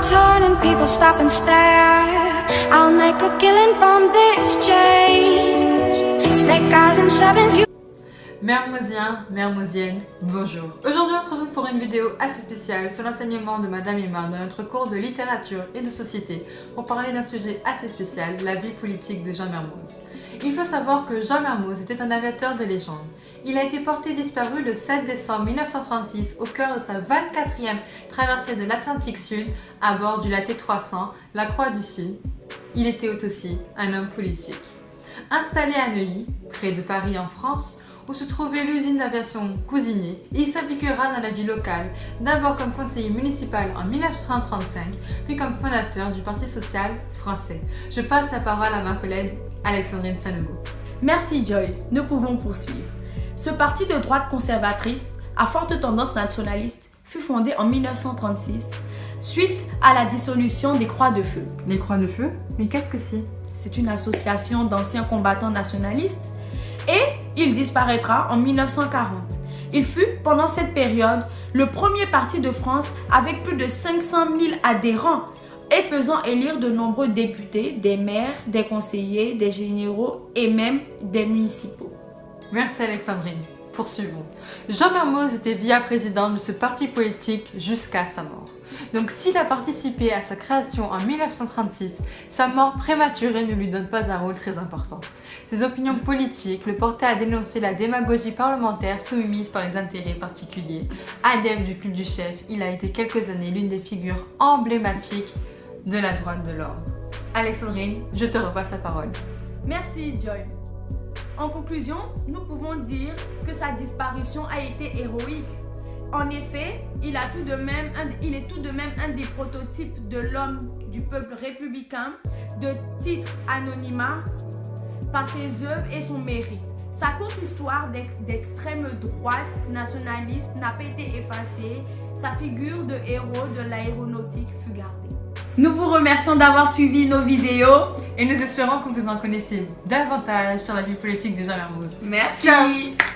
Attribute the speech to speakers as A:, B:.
A: I'll turn and people stop and stare. I'll make a killing from this change. Snake eyes and sevens, you.
B: Mermousiens, Mermousiennes, bonjour. Aujourd'hui on se retrouve pour une vidéo assez spéciale sur l'enseignement de Madame Iman dans notre cours de littérature et de société pour parler d'un sujet assez spécial, la vie politique de Jean Mermoz. Il faut savoir que Jean Mermoz était un aviateur de légende. Il a été porté disparu le 7 décembre 1936 au cœur de sa 24e traversée de l'Atlantique Sud à bord du LAT-300, la Croix du Sud. Il était aussi un homme politique. Installé à Neuilly, près de Paris en France, où se trouvait l'usine d'aviation Cousinet, il s'impliquera dans la vie locale, d'abord comme conseiller municipal en 1935, puis comme fondateur du Parti social français. Je passe la parole à ma collègue Alexandrine Sanogo.
C: Merci Joy, nous pouvons poursuivre. Ce parti de droite conservatrice, à forte tendance nationaliste, fut fondé en 1936, suite à la dissolution des Croix de Feu.
B: Les Croix de Feu? Mais qu'est-ce que c'est?
C: C'est une association d'anciens combattants nationalistes et il disparaîtra en 1940. Il fut, pendant cette période, le premier parti de France avec plus de 500 000 adhérents et faisant élire de nombreux députés, des maires, des conseillers, des généraux et même des municipaux.
B: Merci Alexandrine. Poursuivons. Jean Mermoz était vice-président de ce parti politique jusqu'à sa mort. Donc s'il a participé à sa création en 1936, sa mort prématurée ne lui donne pas un rôle très important. Ses opinions politiques le portaient à dénoncer la démagogie parlementaire soumise par les intérêts particuliers. Adepte du culte du chef, il a été quelques années l'une des figures emblématiques de la droite de l'ordre. Alexandrine, je te repasse la parole.
C: Merci Joy. En conclusion, nous pouvons dire que sa disparition a été héroïque. En effet, il est tout de même un des prototypes de l'homme du peuple républicain, de titre anonymat par ses œuvres et son mérite. Sa courte histoire d'extrême droite nationaliste n'a pas été effacée. Sa figure de héros de l'aéronautique fut gardée. Nous vous remercions d'avoir suivi nos vidéos
B: et nous espérons que vous en connaissez davantage sur la vie politique de Jean Mermoz.
C: Merci. Ciao.